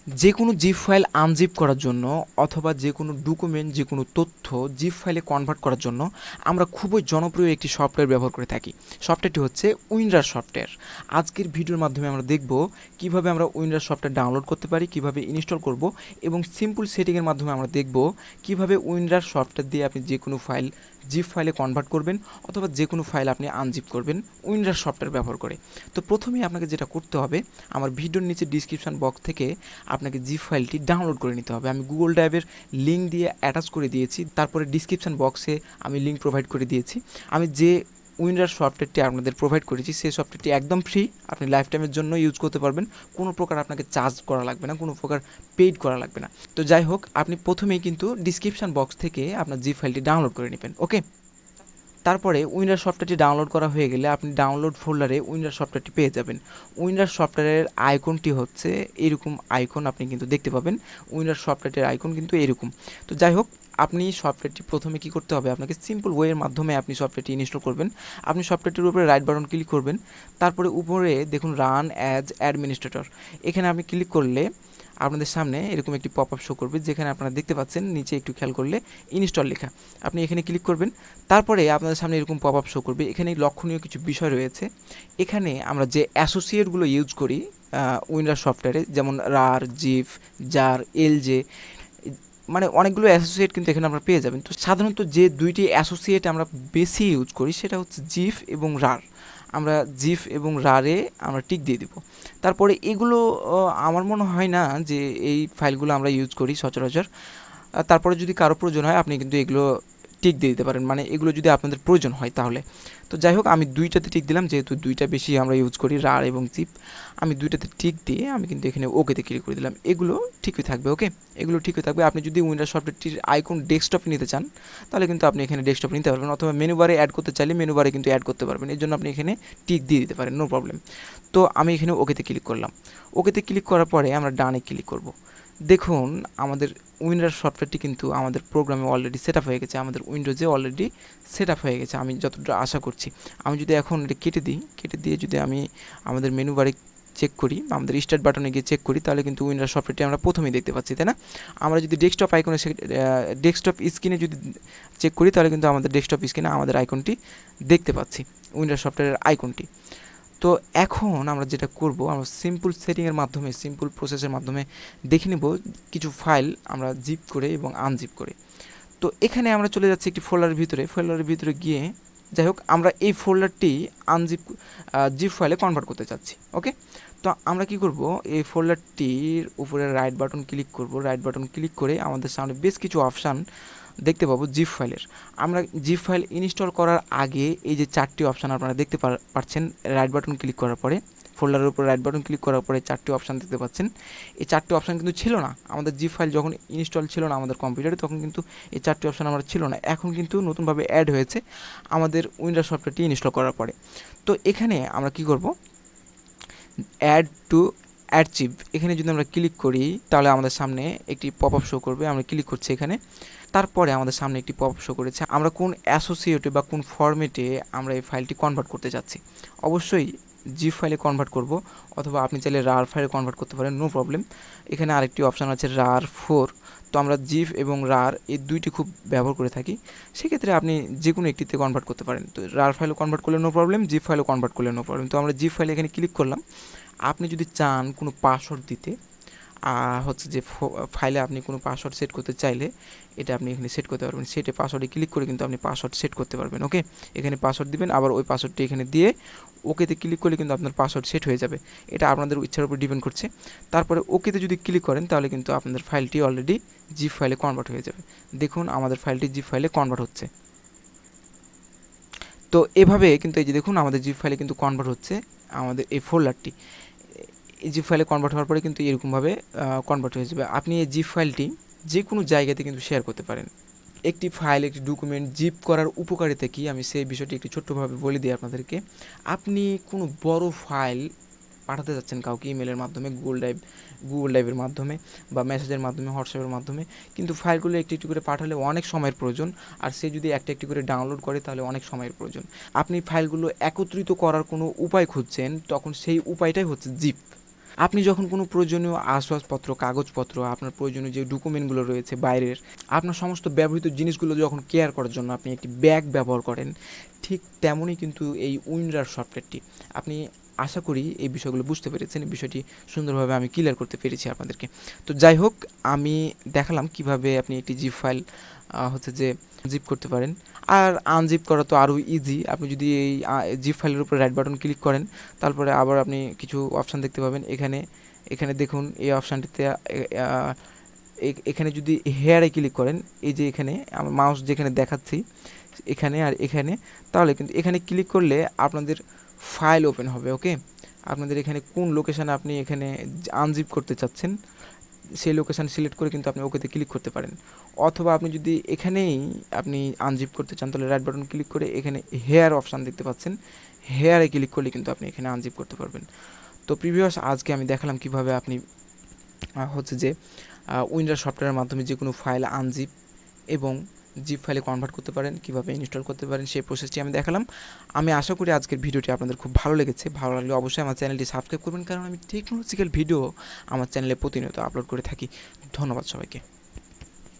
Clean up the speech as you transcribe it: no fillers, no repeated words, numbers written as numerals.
যে কোনো zip file unzip করার জন্য অথবা যে কোনো ডকুমেন্ট যে কোনো তথ্য জিপ ফাইলে কনভার্ট করার জন্য আমরা খুবই জনপ্রিয় একটি সফটওয়্যার ব্যবহার করে থাকি। সফটওয়্যারটি হচ্ছে উইনরার সফটওয়্যার। আজকের ভিডিওর মাধ্যমে আমরা দেখব কিভাবে আমরা উইনরার সফটওয়্যার ডাউনলোড করতে পারি, কিভাবে ইনস্টল করব এবং সিম্পল সেটিংয়ের মাধ্যমে আমরা দেখব কিভাবে উইনরার সফটওয়্যার দিয়ে আপনি যে কোনো ফাইল জিপ ফাইলে কনভার্ট করবেন অথবা যে কোনো ফাইল আপনি আনজিপ করবেন উইনরার সফটওয়্যার ব্যবহার করে। তো প্রথমেই আপনাকে যেটা করতে হবে, আমার ভিডিওর নিচে ডিসক্রিপশন বক্স থেকে আপনাকে জিপ ফাইলটি ডাউনলোড করে নিতে হবে। আমি গুগল ড্রাইভের লিঙ্ক দিয়ে অ্যাটাচ করে দিয়েছি, তারপরে ডিসক্রিপশন বক্সে আমি লিঙ্ক প্রোভাইড করে দিয়েছি। আমি যে উইনরার সফটওয়্যারটি আপনাদের প্রোভাইড করেছি সেই সফটওয়্যারটি একদম ফ্রি, আপনি লাইফ টাইমের জন্য ইউজ করতে পারবেন। কোনো প্রকার আপনাকে চার্জ করা লাগবে না, কোনো প্রকার পেইড করা লাগবে না। তো যাই হোক, আপনি প্রথমেই কিন্তু ডিসক্রিপশন বক্স থেকে আপনার জিপ ফাইলটি ডাউনলোড করে নেবেন। ওকে, তারপরে উইনরার সফটওয়্যারটি ডাউনলোড করা হয়ে গেলে আপনি ডাউনলোড ফোল্ডারে উইনরার সফটওয়্যারটি পেয়ে যাবেন। উইনরার সফটওয়্যারের আইকনটি হচ্ছে এরকম আইকন, আপনি কিন্তু দেখতে পাবেন উইনরার সফটওয়্যারের আইকন কিন্তু এরকম। তো যাই হোক, আপনি সফটওয়্যারটি প্রথমে কি করতে হবে, আপনাকে সিম্পল ওয়ের মাধ্যমে আপনি সফটওয়্যারটি ইনস্টল করবেন। আপনি সফটওয়্যারটির উপরে রাইট বাটন ক্লিক করবেন, তারপরে উপরে দেখুন রান অ্যাজ অ্যাডমিনিস্ট্রেটর, এখানে আপনি ক্লিক করলে আপনাদের সামনে এরকম একটি পপ আপ শো করবে, যেখানে আপনারা দেখতে পাচ্ছেন নিচে একটু খেয়াল করলে ইনস্টল লেখা। আপনি এখানে ক্লিক করবেন, তারপরে আপনাদের সামনে এরকম পপ আপ শো করবে। এখানে লক্ষণীয় কিছু বিষয় রয়েছে। এখানে আমরা যে অ্যাসোসিয়েটগুলো ইউজ করি উইনরার সফটওয়্যারে, যেমন রার, জিফ, জার, এলজে, মানে অনেকগুলো অ্যাসোসিয়েট কিন্তু এখানে আমরা পেয়ে যাবেন। তো সাধারণত যে দুইটি অ্যাসোসিয়েট আমরা বেশি ইউজ করি সেটা হচ্ছে জিফ এবং রার। আমরা জিফ এবং রারে আমরা টিক দিয়ে দিব। তারপরে এগুলো আমার মনে হয় না যে এই ফাইলগুলো আমরা ইউজ করি সচরাচর। তারপরে যদি কারো প্রয়োজন হয় আপনি কিন্তু এগুলো টিক দিয়ে দিতে পারেন, মানে এগুলো যদি আপনাদের প্রয়োজন হয় তাহলে। তো যাই হোক, আমি দুইটাতে টিক দিলাম, যেহেতু দুইটা বেশি আমরা ইউজ করি, রার এবং জিপ। আমি দুইটাতে টিক দিয়ে আমি কিন্তু এখানে ওকেতে ক্লিক করে দিলাম। এগুলো ঠিকই থাকবে। ওকে, এগুলো ঠিকই থাকবে। আপনি যদি উইন্ডোজ সফটওয়্যারটির আইকন ডেস্কটপে নিতে চান তাহলে কিন্তু আপনি এখানে ডেস্কটপে নিতে পারবেন, অথবা মেনু বারে অ্যাড করতে চাইলে মেনু বারে কিন্তু অ্যাড করতে পারবেন। এর জন্য আপনি এখানে টিক দিয়ে দিতে পারেন, নো প্রবলেম। তো আমি এখানে ওকেতে ক্লিক করলাম। ওকেতে ক্লিক করার পরে আমরা ডানে ক্লিক করব। দেখুন আমাদের উইনরার সফটওয়্যারটি কিন্তু আমাদের প্রোগ্রামে অলরেডি সেট আপ হয়ে গেছে, আমাদের উইন্ডোজে অলরেডি সেট আপ হয়ে গেছে, আমি যতটা আশা করছি। আমি যদি এখন এটা কেটে দিই, কেটে দিয়ে যদি আমি আমাদের মেনু বারে চেক করি, আমাদের স্টার্ট বাটনে গিয়ে চেক করি, তাহলে কিন্তু উইনরার সফটওয়্যারটি আমরা প্রথমেই দেখতে পাচ্ছি, তাই না? আমরা যদি ডেস্কটপ আইকনে ডেস্কটপ স্ক্রিনে যদি চেক করি তাহলে কিন্তু আমাদের ডেস্কটপ স্ক্রিনে আমাদের আইকনটি দেখতে পাচ্ছি, উইনরার সফটওয়্যারের আইকনটি। তো এখন আমরা যেটা করব, আমরা সিম্পল সেটিংয়ের মাধ্যমে, সিম্পল প্রসেসের মাধ্যমে দেখে নেব কিছু ফাইল আমরা জিপ করে এবং আনজিপ করে। তো এখানে আমরা চলে যাচ্ছি একটি ফোল্ডারের ভিতরে। ফোল্ডারের ভিতরে গিয়ে যাই হোক, আমরা এই ফোল্ডারটি আনজিপ জিপ ফাইলে কনভার্ট করতে চাচ্ছি। ওকে, তো আমরা কি করব, এই ফোল্ডারটির উপরে রাইট বাটন ক্লিক করব। রাইট বাটন ক্লিক করে আমাদের সামনে বেশ কিছু অপশান দেখতে পাবো জিপ ফাইলের। আমরা জিপ ফাইল ইনস্টল করার আগে এই যে চারটি অপশান আপনারা দেখতে পাচ্ছেন, রাইট বাটন ক্লিক করার পরে ফোল্ডারের উপর রাইট বাটন ক্লিক করার পরে চারটি অপশান দেখতে পাচ্ছেন। এই চারটি অপশান কিন্তু ছিল না আমাদের জিপ ফাইল যখন ইনস্টল ছিল না আমাদের কম্পিউটারে, তখন কিন্তু এই চারটি অপশান আমার ছিল না। এখন কিন্তু নতুনভাবে অ্যাড হয়েছে আমাদের উইন্ডোজ সফটওয়্যারটি ইনস্টল করার পরে। তো এখানে আমরা কি করব, অ্যাড টু অ্যাচিভ, এখানে যদি আমরা ক্লিক করি তাহলে আমাদের সামনে একটি পপ আপ শো করবে। আমরা ক্লিক করছি এখানে, তারপরে আমাদের সামনে একটি পপ আপ শো করেছে আমরা কোন অ্যাসোসিয়েটে বা কোন ফরম্যাটে আমরা এই ফাইলটি কনভার্ট করতে যাচ্ছি। অবশ্যই জিপ ফাইলে কনভার্ট করব, অথবা আপনি চাইলে রার ফাইলে কনভার্ট করতে পারেন, নো প্রবলেম। এখানে আরেকটি অপশান আছে রার 4। তো আমরা জিপ এবং রার এই দুইটি খুব ব্যবহার করে থাকি, সেক্ষেত্রে আপনি যে কোনো একটিতে কনভার্ট করতে পারেন। তো রার ফাইলও কনভার্ট করলে নো প্রবলেম, জিপ ফাইলও কনভার্ট করলে নো প্রবলেম। তো আমরা জিপ ফাইলে এখানে ক্লিক করলাম। আপনি যদি চান কোনো পাসওয়ার্ড দিতে, হচ্ছে যে ফাইলে আপনি কোনো পাসওয়ার্ড সেট করতে চাইলে এটা আপনি এখানে সেট করতে পারবেন। সেটে পাসওয়ার্ডে ক্লিক করে কিন্তু আপনি পাসওয়ার্ড সেট করতে পারবেন। ওকে, এখানে পাসওয়ার্ড দিবেন, আবার ওই পাসওয়ার্ডটি এখানে দিয়ে ওকেতে ক্লিক করলে কিন্তু আপনার পাসওয়ার্ড সেট হয়ে যাবে। এটা আপনাদের ইচ্ছার উপর ডিপেন্ড করছে। তারপরে ওকেতে যদি ক্লিক করেন তাহলে কিন্তু আপনাদের ফাইলটি অলরেডি জিপ ফাইলে কনভার্ট হয়ে যাবে। দেখুন আমাদের ফাইলটি জিপ ফাইলে কনভার্ট হচ্ছে। তো এভাবে কিন্তু এই যে দেখুন আমাদের জিপ ফাইলে কিন্তু কনভার্ট হচ্ছে আমাদের এই ফোল্ডারটি। এই জিপ ফাইলে কনভার্ট হওয়ার পরে কিন্তু এরকমভাবে কনভার্ট হয়ে যাবে। আপনি এই জিপ ফাইলটি যে কোনো জায়গাতে কিন্তু শেয়ার করতে পারেন। একটি ফাইল, একটি ডকুমেন্ট জিপ করার উপকারিতা কী, আমি সেই বিষয়টি একটু ছোট্টভাবে বলে দিই আপনাদেরকে। আপনি কোনো বড় ফাইল পাঠাতে যাচ্ছেন কাউকে ইমেলের মাধ্যমে, গুগল ড্রাইভের মাধ্যমে, বা মেসেজের মাধ্যমে, হোয়াটসঅ্যাপের মাধ্যমে, কিন্তু ফাইলগুলো একটি একটি করে পাঠালে অনেক সময়ের প্রয়োজন, আর সে যদি একটা একটি করে ডাউনলোড করে তাহলে অনেক সময়ের প্রয়োজন। আপনি ফাইলগুলো একত্রিত করার কোনো উপায় খুঁজছেন, তখন সেই উপায়টাই হচ্ছে জিপ। আপনি যখন কোনো প্রয়োজনীয় আসবাবপত্র, কাগজপত্র, আপনার প্রয়োজনীয় যে ডকুমেন্টগুলো রয়েছে বাইরের, আপনার সমস্ত ব্যবহৃত জিনিসগুলো যখন কেয়ার করার জন্য আপনি একটি ব্যাগ ব্যবহার করেন, ঠিক তেমনই কিন্তু এই উইনরার সফটওয়্যারটি। আপনি আশা করি এই বিষয়গুলো বুঝতে পেরেছেন, এই বিষয়টি সুন্দরভাবে আমি ক্লিয়ার করতে পেরেছি আপনাদেরকে। তো যাই হোক, আমি দেখালাম কিভাবে আপনি একটি জিপ ফাইল হচ্ছে যে জিপ করতে পারেন। আর আনজিপ করা তো আরও ইজি। আপনি যদি এই জিপ ফাইলের উপরে রাইট বাটন ক্লিক করেন, তারপরে আবার আপনি কিছু অপশান দেখতে পাবেন। এখানে এখানে দেখুন এই অপশানটিতে এখানে যদি হেয়ারে ক্লিক করেন, এই যে এখানে আমার মাউস যেখানে দেখাচ্ছি এখানে আর এখানে, তাহলে কিন্তু এখানে ক্লিক করলে আপনাদের ফাইল ওপেন হবে। ওকে, আপনাদের এখানে কোন লোকেশানে আপনি এখানে আনজিপ করতে চাচ্ছেন সেই লোকেশান সিলেক্ট করে কিন্তু আপনি ওকেতে ক্লিক করতে পারেন। অথবা আপনি যদি এখানেই আপনি আনজিপ করতে চান, তাহলে রাইট বাটন ক্লিক করে এখানে হেয়ার অপশান দেখতে পাচ্ছেন, হেয়ারে ক্লিক করলে কিন্তু আপনি এখানে আনজিপ করতে পারবেন। তো প্রিভিয়াস আজকে আমি দেখালাম কিভাবে আপনি হচ্ছে যে উইন্ডার সফটওয়্যারের মাধ্যমে যে কোনো ফাইল আনজিপ এবং জিপ ফাইলে কনভার্ট করতে পারেন, কিভাবে ইনস্টল করতে পারেন সেই প্রসেসটি আমি দেখালাম। আমি আশা করি আজকের ভিডিওটি আপনাদের খুব ভালো লেগেছে। ভালো লাগলে অবশ্যই আমার চ্যানেলটি সাবস্ক্রাইব করবেন, কারণ আমি টেকনোলজিক্যাল ভিডিও আমার চ্যানেলে প্রতিনিয়ত আপলোড করে থাকি। ধন্যবাদ সবাইকে।